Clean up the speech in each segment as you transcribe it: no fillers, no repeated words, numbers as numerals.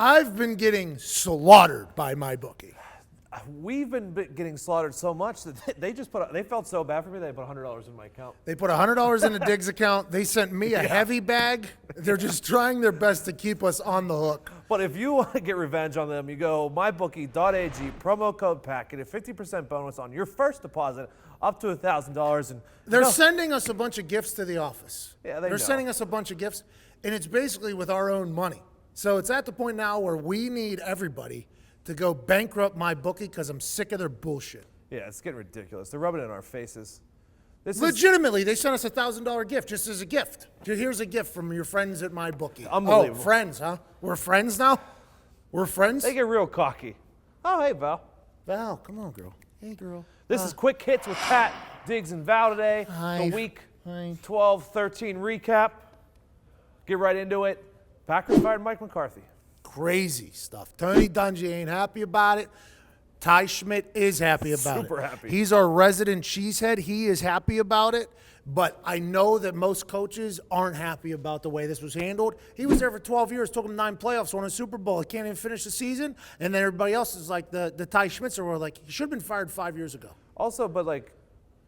I've been getting slaughtered by MyBookie. We've been getting slaughtered so much that they felt so bad for me they put $100 in my account. They put $100 in the Diggs account. They sent me a heavy bag. They're just trying their best to keep us on the hook. But if you want to get revenge on them, you go Mybookie.ag, promo code PACK, get a 50% bonus on your first deposit up to $1,000. And they're sending us a bunch of gifts to the office. Yeah, they're sending us a bunch of gifts, and it's basically with our own money. So it's at the point now where we need everybody to go bankrupt MyBookie because I'm sick of their bullshit. Yeah, it's getting ridiculous. They're rubbing it in our faces. Legitimately, they sent us a $1,000 gift just as a gift. Here's a gift from your friends at MyBookie. Unbelievable. Oh, friends, huh? We're friends now? We're friends? They get real cocky. Oh, hey, Val. Val, come on, girl. Hey, girl. This is Quick Hits with Pat, Diggs, and Val today. Hi. The week Hi. 12-13 recap. Get right into it. Packers fired Mike McCarthy. Crazy stuff. Tony Dungy ain't happy about it. Ty Schmidt is happy about it. Super happy. He's our resident cheesehead. He is happy about it. But I know that most coaches aren't happy about the way this was handled. He was there for 12 years, took him 9 playoffs, won a Super Bowl. He can't even finish the season. And then everybody else is like the Ty Schmitzer were like, he should have been fired 5 years ago. Also, but like,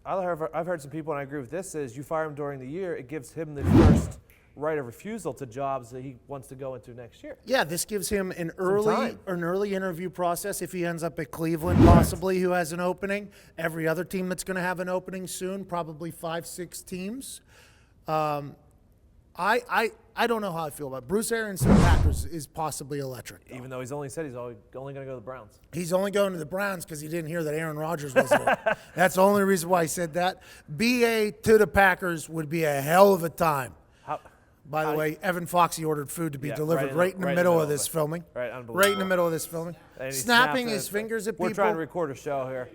I've heard some people, and I agree with this, is you fire him during the year, it gives him the first right of refusal to jobs that he wants to go into next year. Yeah, this gives him an early interview process if he ends up at Cleveland, possibly, who has an opening. Every other team that's going to have an opening soon, probably 5-6 teams. I don't know how I feel about it. Bruce Arians to the Packers is possibly electric, though. Even though he's only said he's only going to go to the Browns. He's only going to the Browns because he didn't hear that Aaron Rodgers was there. That's the only reason why he said that. BA to the Packers would be a hell of a time. By the way, Evan Foxy ordered food to be delivered right in the middle of this filming. Right, unbelievable. Right in the middle of this filming. Snapping his fingers at people. We're trying to record a show here.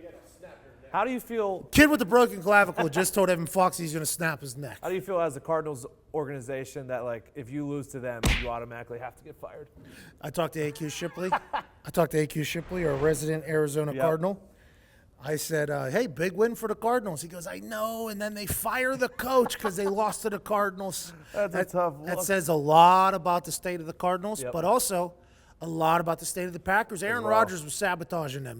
How do you feel? Kid with the broken clavicle just told Evan Foxy he's going to snap his neck. How do you feel as a Cardinals organization that, like, if you lose to them, you automatically have to get fired? I talked to AQ Shipley. Our resident Arizona Cardinal. I said, hey, big win for the Cardinals. He goes, I know, and then they fire the coach because they lost to the Cardinals. That's a tough look. That says a lot about the state of the Cardinals, but also a lot about the state of the Packers. Aaron Rodgers was sabotaging them.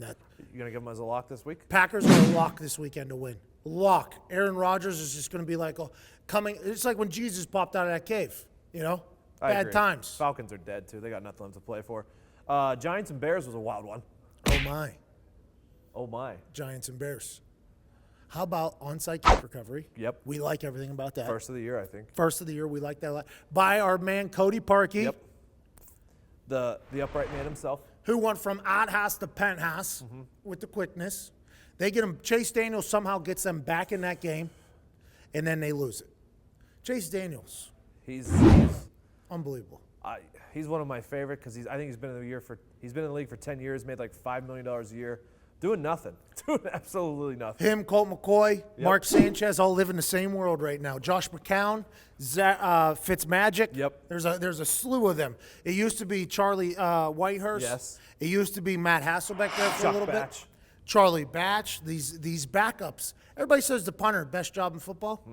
You going to give them as a lock this week? Packers are a lock this weekend to win. Lock. Aaron Rodgers is just going to be like coming. It's like when Jesus popped out of that cave, you know? Bad times. Falcons are dead, too. They got nothing left to play for. Giants and Bears was a wild one. Oh, my. Oh, my. Giants and Bears. How about onside kick recovery? Yep. We like everything about that. First of the year, I think. First of the year, we like that a lot. By our man, Cody Parkey. Yep. The upright man himself. Who went from outhouse to penthouse with the quickness. They get him. Chase Daniels somehow gets them back in that game, and then they lose it. Chase Daniels. He's unbelievable. He's one of my favorite because I think he's been in the league for 10 years, made like $5 million a year. Doing nothing. Doing absolutely nothing. Him, Colt McCoy, Mark Sanchez all live in the same world right now. Josh McCown, Fitzmagic. Yep. There's a slew of them. It used to be Charlie Whitehurst. Yes. It used to be Matt Hasselbeck there for Chuck a little Batch. bit. Charlie Batch. These backups. Everybody says the punter, best job in football.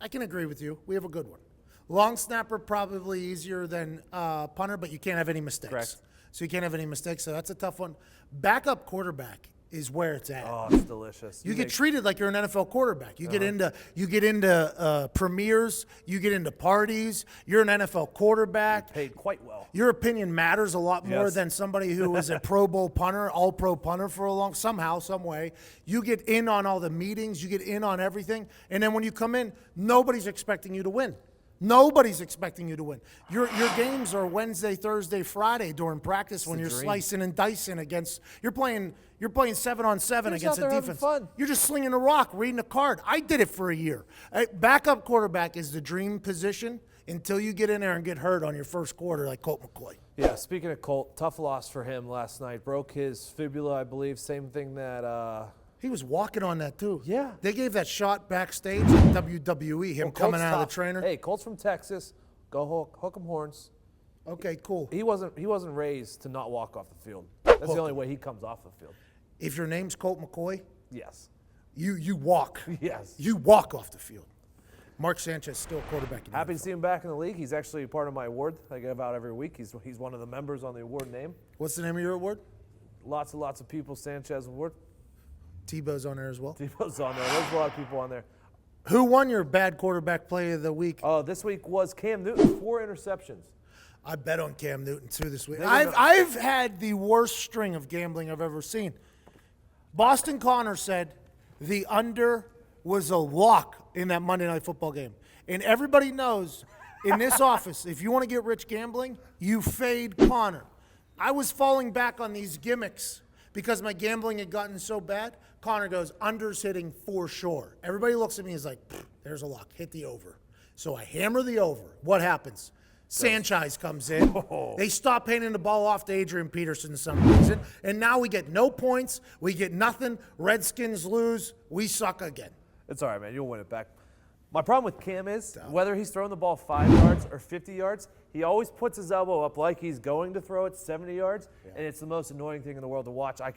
I can agree with you. We have a good one. Long snapper, probably easier than punter, but you can't have any mistakes. Correct. So you can't have any mistakes, so that's a tough one. Backup quarterback is where it's at. Oh, it's delicious. You get treated like you're an NFL quarterback. You get into premieres. You get into parties. You're an NFL quarterback. You're paid quite well. Your opinion matters a lot more than somebody who was a Pro Bowl punter, All-Pro punter for a long somehow, some way. You get in on all the meetings. You get in on everything. And then when you come in, nobody's expecting you to win. Nobody's expecting you to win. Your games are Wednesday, Thursday, Friday during practice when you're slicing and dicing against. You're playing 7-on-7 against a defense. Fun. You're just slinging a rock, reading a card. I did it for a year. Backup quarterback is the dream position until you get in there and get hurt on your first quarter like Colt McCoy. Yeah, speaking of Colt, tough loss for him last night. Broke his fibula, I believe. Same thing that he was walking on that too. Yeah. They gave that shot backstage at WWE, him coming out of the trainer. Hey, Colt's from Texas. Go hook 'em horns. Okay, cool. He wasn't raised to not walk off the field. That's the only way he comes off the field. If your name's Colt McCoy, yes. You walk. Yes. You walk off the field. Mark Sanchez still a quarterback. In the Happy to NFL. see him back in the league. He's actually part of my award I give out every week. He's one of the members on the award name. What's the name of your award? Lots and lots of people. Sanchez Award. Tebow's on there as well. Tebow's on there. There's a lot of people on there. Who won your bad quarterback play of the week? This week was Cam Newton, 4 interceptions. I bet on Cam Newton too this week. They're I've had the worst string of gambling I've ever seen. Boston Connor said the under was a lock in that Monday Night Football game. And everybody knows in this office, if you want to get rich gambling, you fade Connor. I was falling back on these gimmicks because my gambling had gotten so bad. Connor goes, under's hitting for sure. Everybody looks at me and is like, there's a lock. Hit the over. So I hammer the over. What happens? Sanchez comes in. They stop handing the ball off to Adrian Peterson for some reason. And now we get no points. We get nothing. Redskins lose. We suck again. It's all right, man. You'll win it back. My problem with Cam is whether he's throwing the ball 5 yards or 50 yards, he always puts his elbow up like he's going to throw it 70 yards, and it's the most annoying thing in the world to watch. I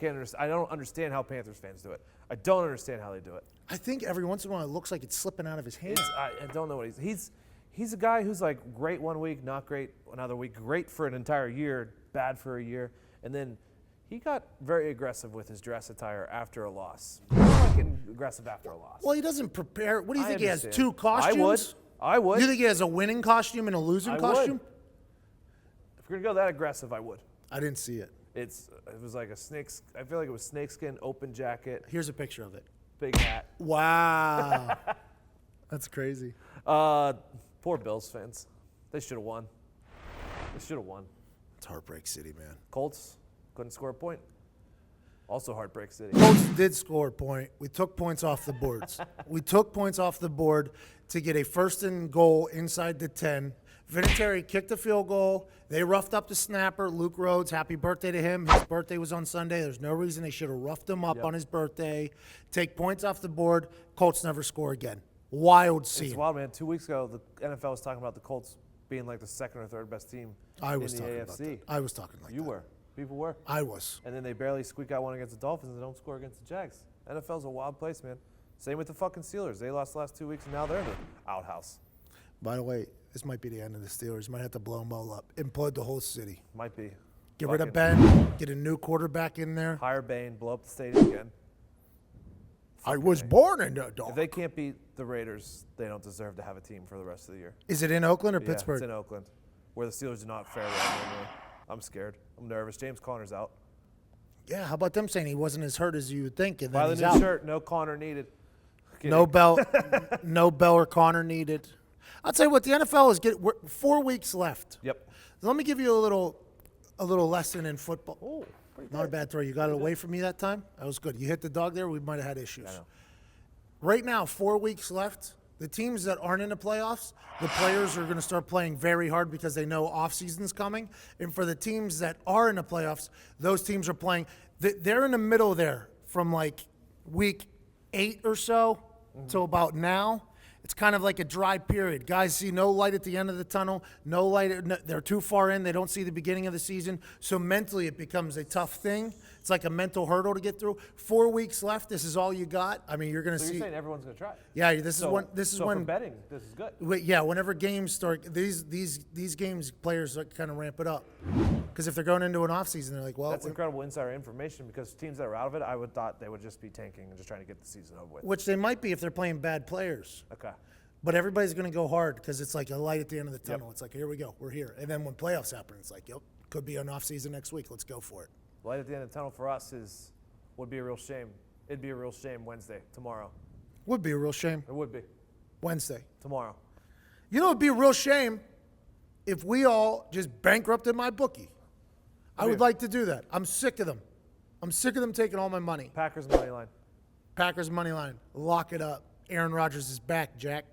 don't understand how Panthers fans do it. I don't understand how they do it. I think every once in a while it looks like it's slipping out of his hands. I don't know what he's a guy who's like great one week, not great another week, great for an entire year, bad for a year, and then he got very aggressive with his dress attire after a loss. I don't like getting aggressive after a loss. Well, he doesn't prepare. What do you think he has? understand. 2 costumes? I would. You think he has a winning costume and a losing I costume? would. If we're gonna go that aggressive, I would. I didn't see it. It was like I feel like it was snakeskin, open jacket, Here's a picture of it. big hat. Wow. That's crazy. Poor Bills fans. They should have won. They should have won. It's Heartbreak City, man. Colts couldn't score a point. Also Heartbreak City. Colts did score a point. We took points off the boards. We took points off the board to get a 1st and goal inside the 10. Vinatieri kicked a field goal. They roughed up the snapper, Luke Rhodes. Happy birthday to him. His birthday was on Sunday. There's no reason they should have roughed him up on his birthday. Take points off the board. Colts never score again. Wild scene. It's wild, man. 2 weeks ago, the NFL was talking about the Colts being like the 2nd or 3rd best team I was in the talking AFC. about that. I was talking like You that. were. People were. I was. And then they barely squeak out one against the Dolphins and they don't score against the Jags. NFL's a wild place, man. Same with the fucking Steelers. They lost the last 2 weeks and now they're in the outhouse. By the way, this might be the end of the Steelers. Might have to blow them all up. Implode the whole city. Might be. Get rid of Fucking Ben. Get a new quarterback in there. Hire Bane, blow up the stadium again. I was born in the If dog. they can't beat the Raiders, they don't deserve to have a team for the rest of the year. Is it in Oakland or Yeah, Pittsburgh? it's in Oakland, where the Steelers do not fare well normally. I'm scared. I'm nervous. James Conner's out. Yeah, how about them saying he wasn't as hurt as you would think, and Buy then the he's new out. shirt. No Conner needed. Kidding. No Bell, no Bell or Connor needed. I'll tell you what, the NFL is we're 4 weeks left. Yep. Let me give you a little lesson in football. Oh, pretty Not a good. bad throw. You got it away from me that time. That was good. You hit the dog there. We might have had issues. I know. Right now, 4 weeks left. The teams that aren't in the playoffs, the players are going to start playing very hard because they know off season's coming. And for the teams that are in the playoffs, those teams are playing. They're in the middle there from like week 8 or so to about now. It's kind of like a dry period. Guys see no light at the end of the tunnel, no light. They're too far in. They don't see the beginning of the season. So mentally it becomes a tough thing. It's like a mental hurdle to get through. 4 weeks left. This is all you got. I mean, you're going to So see. you're saying everyone's going to try? Yeah, this is So for when betting, this is good. yeah, whenever games start, these games, players kind of ramp it up. Because if they're going into an off season, they're like, well, That's incredible insider information because teams that are out of it, I would thought they would just be tanking and just trying to get the season over with. which they might be if they're playing bad players. Okay. But everybody's going to go hard because it's like a light at the end of the tunnel. It's like, here we go, we're here. And then when playoffs happen, it's like, yep, could be an off season next week. Let's go for it. Light at the end of the tunnel for us would be a real shame. It'd be a real shame Wednesday, tomorrow. Would be a real shame. It would be Wednesday. tomorrow. You know, it'd be a real shame if we all just bankrupted my bookie. I would like to do that. I'm sick of them. I'm sick of them taking all my money. Packers money line. Packers money line. Lock it up. Aaron Rodgers is back, Jack.